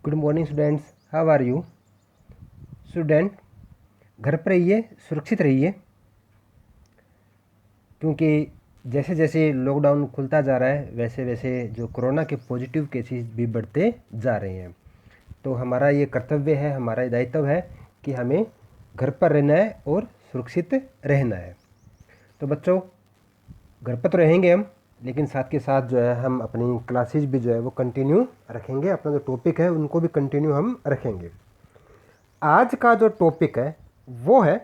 Good morning students, how are you student. घर पर रहिए, सुरक्षित रहिए, क्योंकि जैसे जैसे लॉकडाउन खुलता जा रहा है वैसे वैसे जो कोरोना के पॉजिटिव केसेस भी बढ़ते जा रहे हैं। तो हमारा ये कर्तव्य है, हमारा ये दायित्व है कि हमें घर पर रहना है और सुरक्षित रहना है। तो बच्चों, घर पर तो रहेंगे हम, लेकिन साथ के साथ जो है हम अपनी क्लासेज भी जो है वो कंटिन्यू रखेंगे। अपना जो टॉपिक है उनको भी कंटिन्यू हम रखेंगे। आज का जो टॉपिक है वो है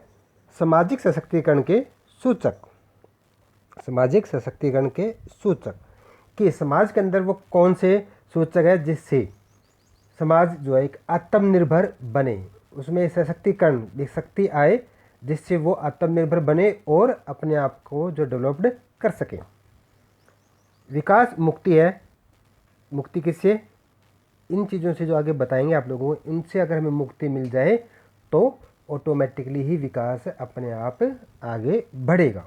सामाजिक सशक्तिकरण के सूचक। सामाजिक सशक्तिकरण के सूचक कि समाज के अंदर वो कौन से सूचक है जिससे समाज जो है एक आत्मनिर्भर बने, उसमें सशक्तिकरण शक्ति आए जिससे वो आत्मनिर्भर बने और अपने आप को जो डेवलप्ड कर सके। विकास मुक्ति है। मुक्ति किससे? इन चीज़ों से जो आगे बताएंगे आप लोगों को, इनसे अगर हमें मुक्ति मिल जाए तो ऑटोमेटिकली ही विकास अपने आप आगे बढ़ेगा।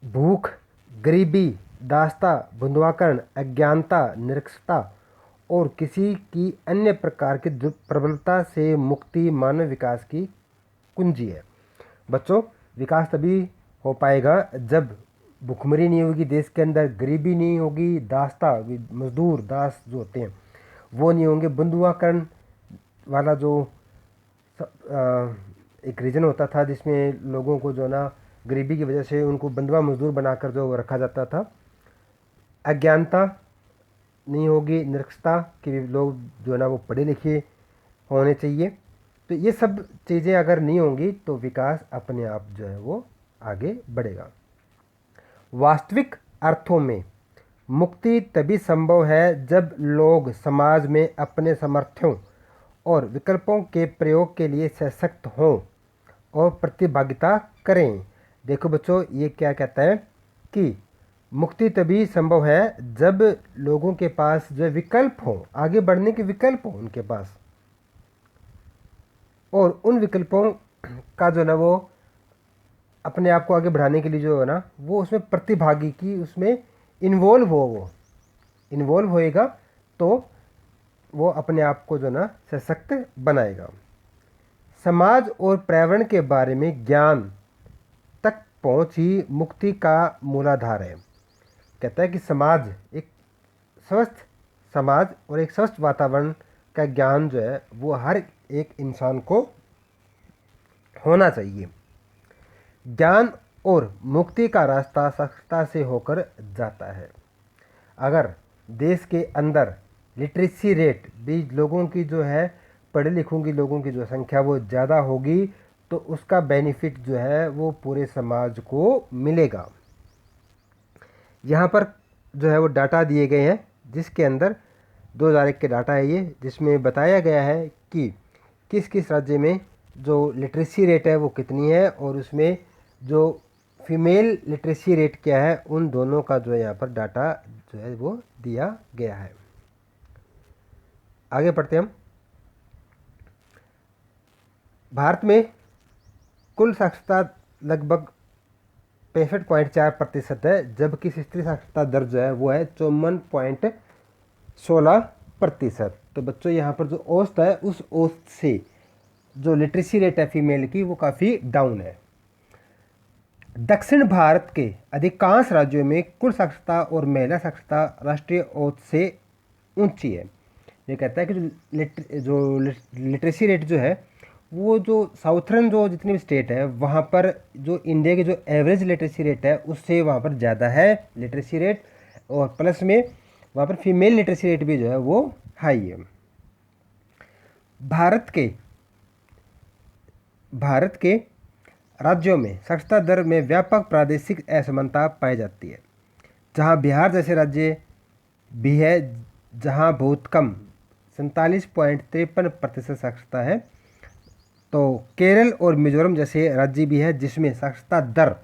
भूख, गरीबी, दासता, बंधुआकरण, अज्ञानता, निरक्षरता और किसी की अन्य प्रकार की प्रबलता से मुक्ति मानव विकास की कुंजी है। बच्चों, विकास तभी हो पाएगा जब भुखमरी नहीं होगी देश के अंदर, गरीबी नहीं होगी, दासता, मजदूर दास जो होते हैं वो नहीं होंगे, बंधुआकरण वाला जो एक रीजन होता था जिसमें लोगों को जो ना गरीबी की वजह से उनको बंधुआ मजदूर बनाकर जो रखा जाता था, अज्ञानता नहीं होगी, निरक्षरता कि लोग जो है ना वो पढ़े लिखे होने चाहिए। तो ये सब चीज़ें अगर नहीं होंगी तो विकास अपने आप जो है वो आगे बढ़ेगा। वास्तविक अर्थों में मुक्ति तभी संभव है जब लोग समाज में अपने सामर्थ्यों और विकल्पों के प्रयोग के लिए सशक्त हों और प्रतिभागिता करें। देखो बच्चों, ये क्या कहता है कि मुक्ति तभी संभव है जब लोगों के पास जो विकल्प हो, आगे बढ़ने के विकल्प हो उनके पास, और उन विकल्पों का जो ना वो अपने आप को आगे बढ़ाने के लिए जो है ना वो उसमें प्रतिभागी की उसमें इन्वॉल्व हो, वो इन्वॉल्व होएगा तो वो अपने आप को जो ना सशक्त बनाएगा। समाज और पर्यावरण के बारे में ज्ञान तक पहुंच ही मुक्ति का मूलाधार है। कहता है कि समाज, एक स्वस्थ समाज और एक स्वस्थ वातावरण का ज्ञान जो है वो हर एक इंसान को होना चाहिए। ज्ञान और मुक्ति का रास्ता साक्षरता से होकर जाता है। अगर देश के अंदर लिटरेसी रेट भी लोगों की जो है, पढ़े लिखों की लोगों की जो संख्या वो ज़्यादा होगी तो उसका बेनिफिट जो है वो पूरे समाज को मिलेगा। यहाँ पर जो है वो डाटा दिए गए हैं जिसके अंदर 2001 के डाटा है ये, जिसमें बताया गया है कि किस किस राज्य में जो लिटरेसी रेट है वो कितनी है और उसमें जो फीमेल लिटरेसी रेट क्या है, उन दोनों का जो है यहाँ पर डाटा जो है वो दिया गया है। आगे पढ़ते हम। भारत में कुल साक्षरता लगभग 65.4% है, जबकि स्त्री साक्षरता दर जो है वो है 54.16%। तो बच्चों, यहाँ पर जो औसत है उस औसत से जो लिटरेसी रेट है फीमेल की वो काफ़ी डाउन है। दक्षिण भारत के अधिकांश राज्यों में कुल साक्षरता और महिला साक्षरता राष्ट्रीय औसत से ऊंची है। ये कहता है कि जो लिटरेसी रेट जो है वो जो साउथर्न जो जितनी भी स्टेट है वहाँ पर जो इंडिया की जो एवरेज लिटरेसी रेट है उससे वहाँ पर ज़्यादा है लिटरेसी रेट, और प्लस में वहाँ पर फीमेल लिटरेसी रेट भी जो है वो हाई है। भारत के राज्यों में साक्षरता दर में व्यापक प्रादेशिक असमानता पाई जाती है। जहाँ बिहार जैसे राज्य भी है जहाँ बहुत कम 47.53% साक्षरता है, तो केरल और मिजोरम जैसे राज्य भी है जिसमें साक्षरता दर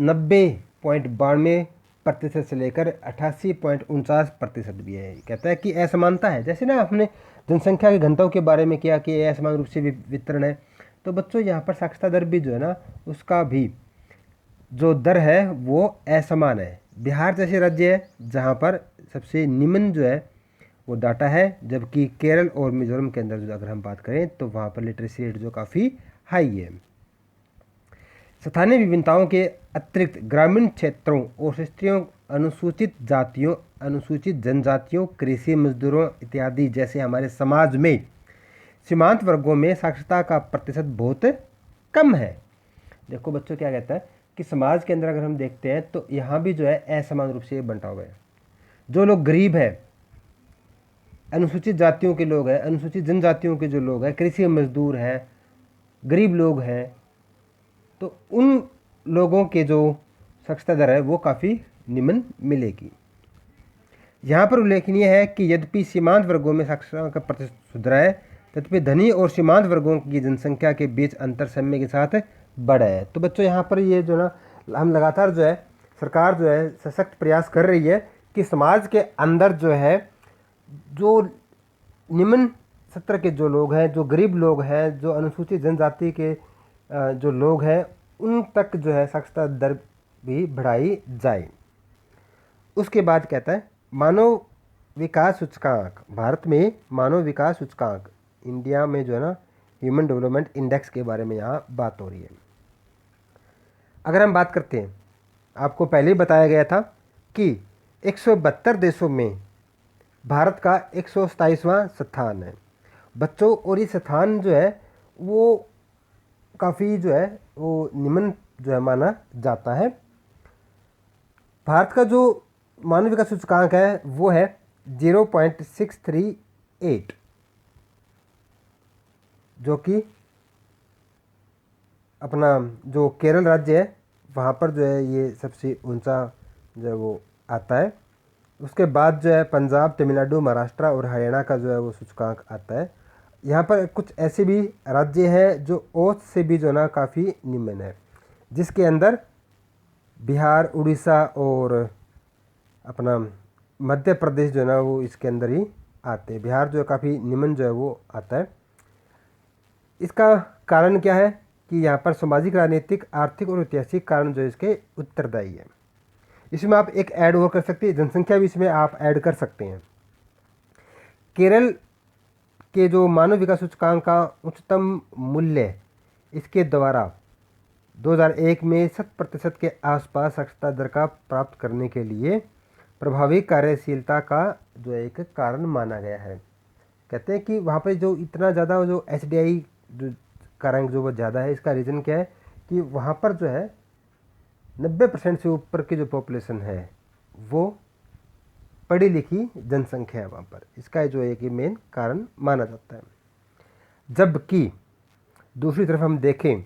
90.92% से लेकर 88.49% भी है। कहता है कि असमानता है, जैसे ना हमने जनसंख्या के घनत्व के बारे में किया कि असमान रूप से वितरण है, तो बच्चों यहाँ पर साक्षरता दर भी जो है ना उसका भी जो दर है वो असमान है। बिहार जैसे राज्य है जहाँ पर सबसे निम्न जो है वो डाटा है, जबकि केरल और मिजोरम के अंदर जो अगर हम बात करें तो वहाँ पर लिटरेसी रेट जो काफ़ी हाई है। स्थानीय विभिन्नताओं के अतिरिक्त ग्रामीण क्षेत्रों और क्षेत्रीय अनुसूचित जातियों, अनुसूचित जनजातियों, कृषि मजदूरों इत्यादि जैसे हमारे समाज में सीमांत वर्गों में साक्षरता का प्रतिशत बहुत कम है। देखो बच्चों क्या कहता है कि समाज के अंदर अगर हम देखते हैं तो यहाँ भी जो है असमान रूप से बंटा हुआ है। जो लोग गरीब है, अनुसूचित जातियों के लोग हैं, अनुसूचित जनजातियों के जो लोग हैं, कृषि मजदूर हैं, गरीब लोग हैं, तो उन लोगों के जो साक्षरता दर है वो काफ़ी निम्न मिलेगी। यहाँ पर उल्लेखनीय है कि यद्यपि सीमांत वर्गों में साक्षरता का प्रतिशत सुधरा है, तथापि धनी और सीमांत वर्गों की जनसंख्या के बीच अंतर समय के साथ बढ़ा है। तो बच्चों यहाँ पर ये जो ना हम लगातार जो है सरकार जो है सशक्त प्रयास कर रही है कि समाज के अंदर जो है जो निम्न स्तर के जो लोग हैं, जो गरीब लोग हैं, जो अनुसूचित जनजाति के जो लोग हैं, उन तक जो है साक्षरता दर भी बढ़ाई जाए। उसके बाद कहता है मानव विकास सूचकांक। भारत में मानव विकास सूचकांक, इंडिया में जो है ना ह्यूमन डेवलपमेंट इंडेक्स के बारे में यहाँ बात हो रही है। अगर हम बात करते हैं, आपको पहले ही बताया गया था कि 172 देशों में भारत का 127वां स्थान है बच्चों, और ये स्थान जो है वो काफ़ी जो है वो निम्न जो है माना जाता है। भारत का जो मानव विकास सूचकांक है वो है 0.638, जो कि अपना जो केरल राज्य है वहाँ पर जो है ये सबसे ऊंचा जो है वो आता है। उसके बाद जो है पंजाब, तमिलनाडु, महाराष्ट्र और हरियाणा का जो है वो सूचकांक आता है। यहाँ पर कुछ ऐसे भी राज्य हैं जो औसत से भी जो ना काफ़ी निम्न है, जिसके अंदर बिहार, उड़ीसा और अपना मध्य प्रदेश जो है ना वो इसके अंदर ही आते हैं। बिहार जो है काफ़ी निम्न जो है वो आता है। इसका कारण क्या है कि यहाँ पर सामाजिक, राजनीतिक, आर्थिक और ऐतिहासिक कारण जो है इसके उत्तरदायी है। इसमें आप एक ऐड और कर सकते हैं, जनसंख्या भी इसमें आप ऐड कर सकते हैं। केरल के जो मानव विकास सूचकांक का उच्चतम मूल्य इसके द्वारा 2001 में 7% के आसपास साक्षरता दर का प्राप्त करने के लिए प्रभावी कार्यशीलता का जो एक कारण माना गया है। कहते हैं कि वहाँ पर जो इतना ज़्यादा जो HDI जो का रैंक जो वो ज़्यादा है, इसका रीज़न क्या है कि वहाँ पर जो है 90% से ऊपर की जो पॉपुलेशन है वो पढ़ी लिखी जनसंख्या है वहाँ पर। इसका जो एक मेन कारण माना जाता है। जबकि दूसरी तरफ हम देखें,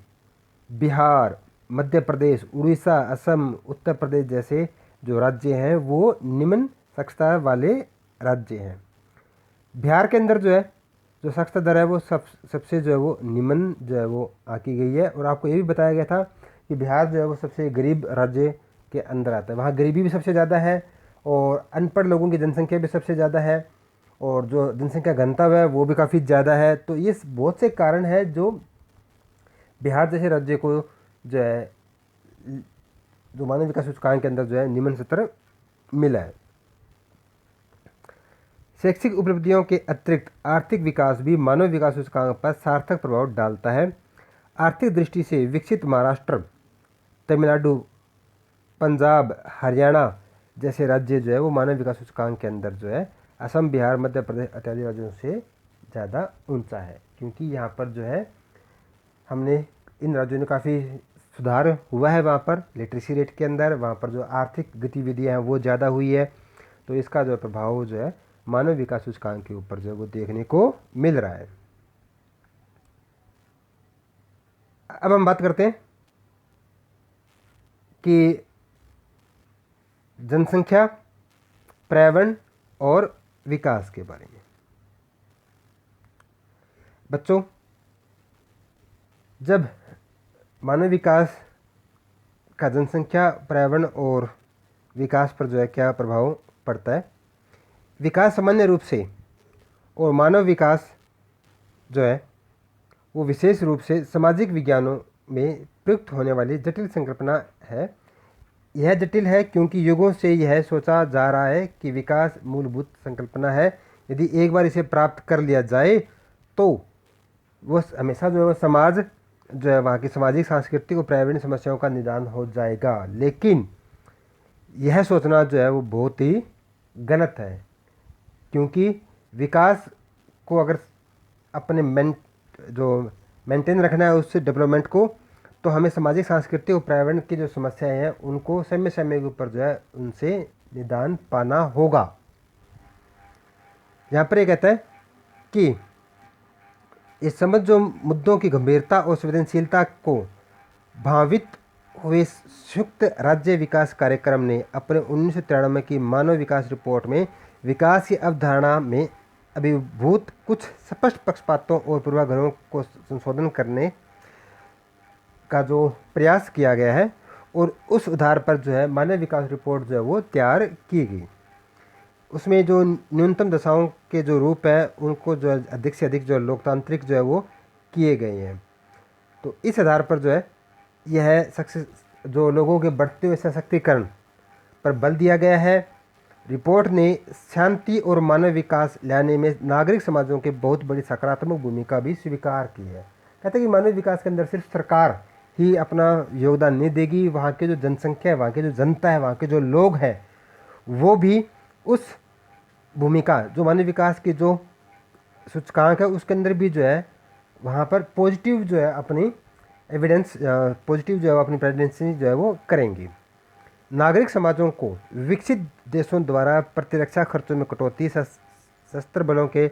बिहार, मध्य प्रदेश, उड़ीसा, असम, उत्तर प्रदेश जैसे जो राज्य हैं वो निम्न साक्षरता वाले राज्य हैं। बिहार के अंदर जो है जो साक्षरता दर है वो सबसे जो है वो निम्न जो है वो आकी गई है। और आपको ये भी बताया गया था कि बिहार जो है वो सबसे गरीब राज्य के अंदर आता है। वहाँ गरीबी भी सबसे ज़्यादा है और अनपढ़ लोगों की जनसंख्या भी सबसे ज़्यादा है और जो जनसंख्या घनत्व है वो भी काफ़ी ज़्यादा है। तो ये बहुत से कारण हैं जो बिहार जैसे राज्य को जो है जो मानव विकास सूचकांक के अंदर जो है निम्न स्तर मिला है। शैक्षिक उपलब्धियों के अतिरिक्त आर्थिक विकास भी मानव विकास सूचकांक पर सार्थक प्रभाव डालता है। आर्थिक दृष्टि से विकसित महाराष्ट्र, तमिलनाडु, पंजाब, हरियाणा जैसे राज्य जो है वो मानव विकास सूचकांक के अंदर जो है असम, बिहार, मध्य प्रदेश इत्यादि राज्यों से ज़्यादा ऊंचा है, क्योंकि यहाँ पर जो है हमने इन राज्यों में काफ़ी सुधार हुआ है। वहाँ पर लिटरेसी रेट के अंदर, वहाँ पर जो आर्थिक गतिविधियाँ हैं वो ज़्यादा हुई है। तो इसका जो प्रभाव जो है मानव विकास सूचकांक के ऊपर जो है वो देखने को मिल रहा है। अब हम बात करते हैं कि जनसंख्या, पर्यावरण और विकास के बारे में। बच्चों, जब मानव विकास का जनसंख्या, पर्यावरण और विकास पर जो है क्या प्रभाव पड़ता है, विकास सामान्य रूप से और मानव विकास जो है वो विशेष रूप से सामाजिक विज्ञानों में प्रयुक्त होने वाली जटिल संकल्पना है। यह जटिल है क्योंकि युगों से यह सोचा जा रहा है कि विकास मूलभूत संकल्पना है, यदि एक बार इसे प्राप्त कर लिया जाए तो वो हमेशा जो है वो समाज जो है वहाँ की सामाजिक सांस्कृतिक और पर्यावरणीय समस्याओं का निदान हो जाएगा। लेकिन यह सोचना जो है वो बहुत ही गलत है, क्योंकि विकास को अगर अपने मेंटेन रखना है उससे डेवलपमेंट को, तो हमें सामाजिक सांस्कृतिक और पर्यावरण की जो समस्याएं हैं उनको समय समय के ऊपर जो है उनसे निदान पाना होगा। यहाँ पर ये कहता है कि इस समझ जो मुद्दों की गंभीरता और संवेदनशीलता को भावित हुए संयुक्त राज्य विकास कार्यक्रम ने अपने 1993 की मानव विकास रिपोर्ट में विकास की अवधारणा में अभिभूत कुछ स्पष्ट पक्षपातों और पूर्वाग्रहों को संशोधन करने का जो प्रयास किया गया है, और उस आधार पर जो है मानव विकास रिपोर्ट जो है वो तैयार की गई। उसमें जो न्यूनतम दशाओं के जो रूप है उनको जो है अधिक से अधिक जो लोकतांत्रिक जो है वो किए गए हैं। तो इस आधार पर जो है यह सक्सेस जो लोगों के बढ़ते हुए सशक्तिकरण पर बल दिया गया है। रिपोर्ट ने शांति और मानव विकास लाने में नागरिक समाजों के बहुत बड़ी सकारात्मक भूमिका भी स्वीकार की है। कहते हैं कि मानव विकास के अंदर सिर्फ सरकार ही अपना योगदान नहीं देगी, वहाँ के जो जनसंख्या है, वहाँ की जो जनता है, वहाँ के जो लोग हैं, वो भी उस भूमिका जो मानव विकास की जो सूचकांक है उसके अंदर भी जो है वहाँ पर पॉजिटिव जो है अपनी एविडेंस पॉजिटिव जो है अपनी प्रेजेंसी जो है वो करेंगी। नागरिक समाजों को विकसित देशों द्वारा प्रतिरक्षा खर्चों में कटौती, सशस्त्र बलों के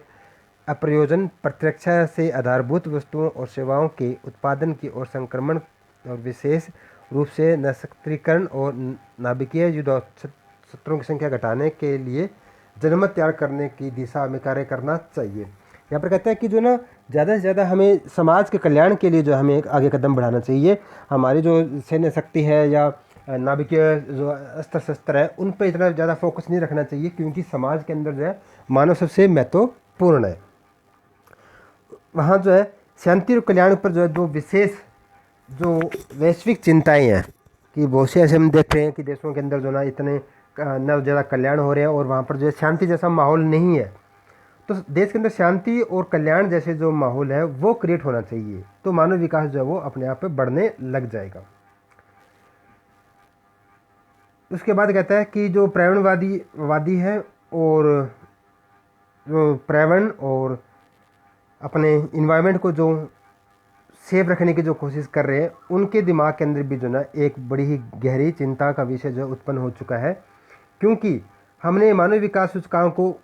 अप्रयोजन, प्रतिरक्षा से आधारभूत वस्तुओं और सेवाओं के उत्पादन की ओर संक्रमण और विशेष रूप से निष्क्रियकरण और नाभिकीय युद्धक्षेत्रों की संख्या घटाने के लिए जनमत तैयार करने की दिशा में कार्य करना चाहिए। यहाँ पर कहते हैं कि जो ना ज़्यादा से ज़्यादा हमें समाज के कल्याण के लिए जो हमें एक आगे कदम बढ़ाना चाहिए। हमारी जो सैन्य शक्ति है या नाभिकीय जो अस्त्र शस्त्र है उन पर इतना ज़्यादा फोकस नहीं रखना चाहिए, क्योंकि समाज के अंदर जो है मानव सबसे महत्वपूर्ण है। वहाँ जो है शांति और कल्याण पर जो है जो विशेष जो वैश्विक चिंताएँ हैं कि बहुत से ऐसे हम देख रहे हैं कि देशों के अंदर जो ना इतने न ज़्यादा कल्याण हो रहे हैं और वहाँ पर जो है शांति जैसा माहौल नहीं है। तो देश के अंदर शांति और कल्याण जैसे जो माहौल है वो क्रिएट होना चाहिए, तो मानव विकास जो है वो अपने आप पे बढ़ने लग जाएगा। उसके बाद कहता है कि जो पर्यावरणवादी है और जो पर्यावरण और अपने इन्वायरमेंट को जो सेफ रखने की जो कोशिश कर रहे हैं उनके दिमाग के अंदर भी जो ना एक बड़ी ही गहरी चिंता का विषय जो उत्पन्न हो चुका है, क्योंकि हमने मानव विकास सूचकांक को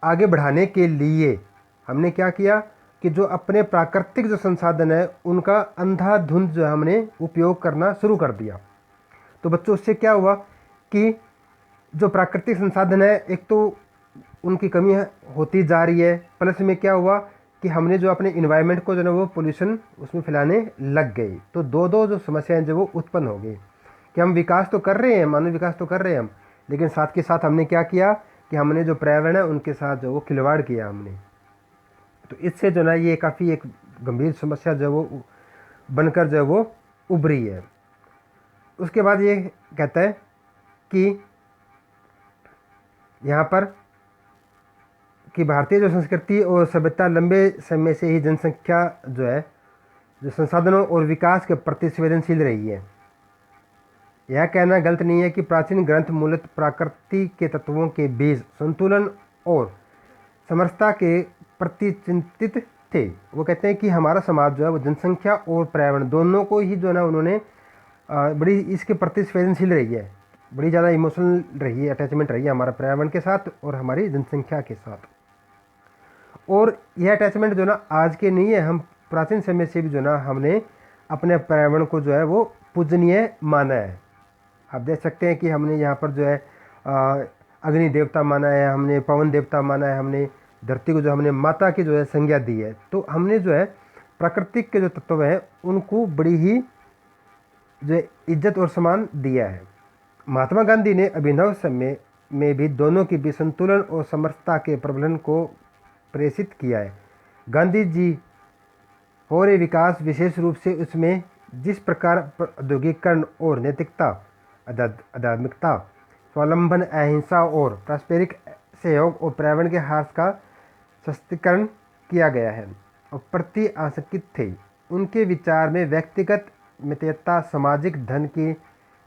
आगे बढ़ाने के लिए हमने क्या किया कि जो अपने प्राकृतिक जो संसाधन है उनका अंधाधुंध जो हमने उपयोग करना शुरू कर दिया। तो बच्चों उससे क्या हुआ कि जो प्राकृतिक संसाधन है एक तो उनकी कमी होती जा रही है, प्लस में क्या हुआ कि हमने जो अपने इन्वायरमेंट को जो है वो पोल्यूशन उसमें फैलाने लग गई। तो दो जो समस्याएं जो वो उत्पन्न हो गई कि हम विकास तो कर रहे हैं, मानव विकास तो कर रहे हैं हम, लेकिन साथ के साथ हमने क्या किया कि हमने जो पर्यावरण है उनके साथ जो वो खिलवाड़ किया हमने। तो इससे जो ना ये काफ़ी एक गंभीर समस्या जो वो बनकर जो है वो उभरी है। उसके बाद ये कहता है कि यहाँ पर कि भारतीय जो संस्कृति और सभ्यता लंबे समय से ही जनसंख्या जो है जो संसाधनों और विकास के प्रति संवेदनशील रही है। यह कहना गलत नहीं है कि प्राचीन ग्रंथ मूलतः प्रकृति के तत्वों के बीच संतुलन और समरसता के प्रति चिंतित थे। वो कहते हैं कि हमारा समाज जो है वो जनसंख्या और पर्यावरण दोनों को ही जो है ना उन्होंने बड़ी इसके प्रति संवेदनशील रही है, बड़ी ज़्यादा इमोशनल रही है, अटैचमेंट रही है हमारा पर्यावरण के साथ और हमारी जनसंख्या के साथ। और यह अटैचमेंट जो ना आज के नहीं है, हम प्राचीन समय से भी जो ना हमने अपने पर्यावरण को जो है वो पूजनीय माना है। आप देख सकते हैं कि हमने यहाँ पर जो है अग्नि देवता माना है, हमने पवन देवता माना है, हमने धरती को जो हमने माता की जो है संज्ञा दी है। तो हमने जो है प्राकृतिक के जो तत्व हैं उनको बड़ी ही जो है इज्जत और सम्मान दिया है। महात्मा गांधी ने अभिनव समय में भी दोनों के बीच संतुलन और समरसता के प्रबंधन को प्रेषित किया है। गांधी जी हो रहे विकास विशेष रूप से उसमें जिस प्रकार औद्योगिकरण और नैतिकता, आध्यात्मिकता, स्वावलंबन, अहिंसा और पारस्परिक सहयोग और पर्यावरण के ह्रास का सशक्तिकरण किया गया है और प्रति आसक्ति थे। उनके विचार में व्यक्तिगत मितव्ययता, सामाजिक धन की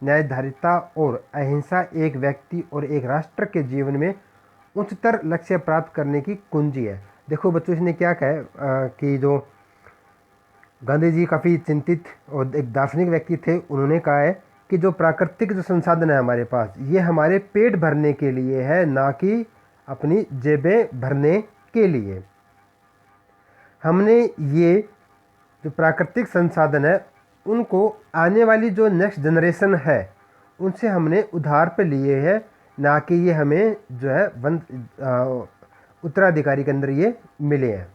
न्यायधारिता और अहिंसा एक व्यक्ति और एक राष्ट्र के जीवन में उच्चतर लक्ष्य प्राप्त करने की कुंजी है। देखो बच्चों, इसने क्या कहा है कि जो गांधी जी काफ़ी चिंतित और एक दार्शनिक व्यक्ति थे, उन्होंने कहा है कि जो प्राकृतिक जो संसाधन है हमारे पास, ये हमारे पेट भरने के लिए है, ना कि अपनी जेबें भरने के लिए। हमने ये जो प्राकृतिक संसाधन है उनको आने वाली जो नेक्स्ट जनरेशन है उनसे हमने उधार पे लिए हैं, ना कि ये हमें जो है उत्तराधिकारी के अंदर ये मिले हैं।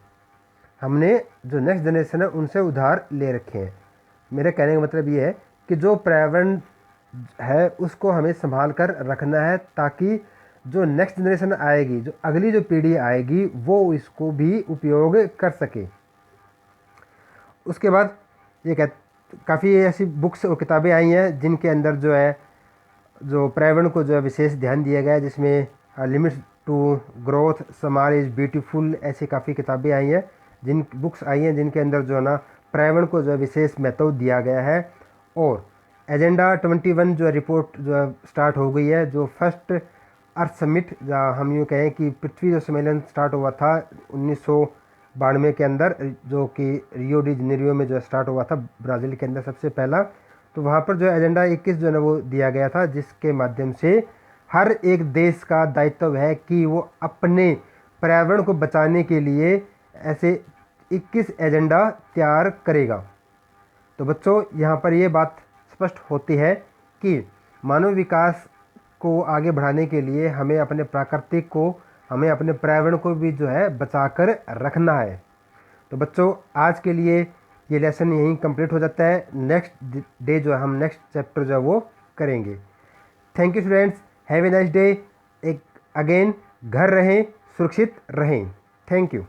हमने जो नेक्स्ट जनरेशन है उनसे उधार ले रखे हैं। मेरे कहने का मतलब ये है कि जो पर्यावरण है उसको हमें संभाल कर रखना है, ताकि जो नेक्स्ट जनरेशन आएगी, जो अगली जो पीढ़ी आएगी, वो इसको भी उपयोग कर सके। उसके बाद ये काफ़ी ऐसी बुक्स और किताबें आई हैं जिनके अंदर जो है जो पर्यावरण को जो है विशेष ध्यान दिया गया है, जिसमें limits to growth, summer is beautiful, ऐसी काफ़ी किताबें आई हैं, जिन बुक्स आई हैं जिनके अंदर जो है ना पर्यावरण को जो है विशेष महत्व दिया गया है। और एजेंडा 21 जो रिपोर्ट जो है स्टार्ट हो गई है, जो फर्स्ट अर्थ समिट, हम यूँ कहें कि पृथ्वी जो सम्मेलन स्टार्ट हुआ था 1992 के अंदर, जो कि रियो डी जनेरियो में जो स्टार्ट हुआ था ब्राज़ील के अंदर सबसे पहला। तो वहाँ पर जो एजेंडा 21 जो है वो दिया गया था, जिसके माध्यम से हर एक देश का दायित्व है कि वो अपने पर्यावरण को बचाने के लिए ऐसे 21 एजेंडा तैयार करेगा। तो बच्चों, यहाँ पर ये बात स्पष्ट होती है कि मानव विकास को आगे बढ़ाने के लिए हमें अपने प्राकृतिक को, हमें अपने पर्यावरण को भी जो है बचा कर रखना है। तो बच्चों, आज के लिए ये लेसन यहीं कंप्लीट हो जाता है। नेक्स्ट डे जो है हम नेक्स्ट चैप्टर जो है वो करेंगे। Thank you students, have a nice day. एक अगेन घर रहें, सुरक्षित रहें। Thank you.